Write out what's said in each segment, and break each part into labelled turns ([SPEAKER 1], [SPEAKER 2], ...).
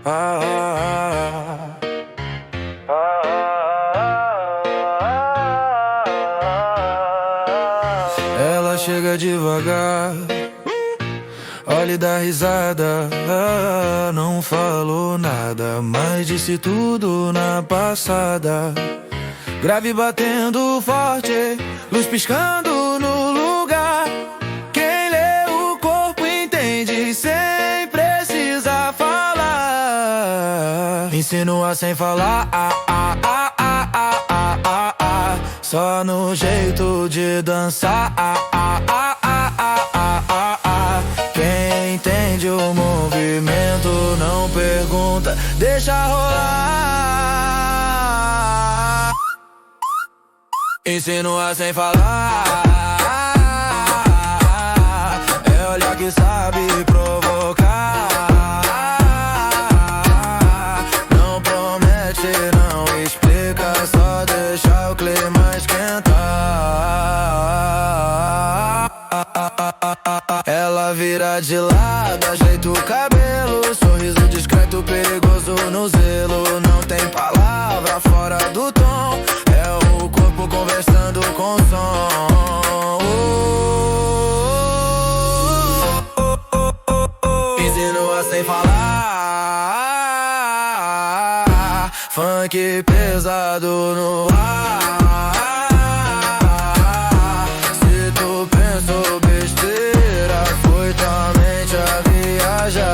[SPEAKER 1] Ah, ah, Ela chega devagar, olha e dá risada. Não falou nada, mas disse tudo na passada. Grave batendo forte, luz piscando no lugar. Quem lê o corpo entende sem precisar falar. Insinua sem falar, só no jeito de dançar, Quem entende o movimento não pergunta, deixa rolar. Insinua sem falar, é olhar que sabe provocar. Não promete, não explica, só deixa o clima esquentar. Ela vira de lado, ajeita o cabelo, sorriso discreto, perigoso no zelo. Não tem palavra fora do tom, é o corpo conversando com som. Insinua sem falar, funk pesado no ar. Se tu pensou besteira, foi tua mente a viajar.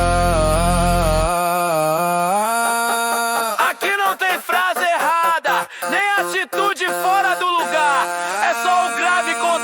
[SPEAKER 2] Aqui não tem frase errada, nem atitude fora do lugar. É só o grave com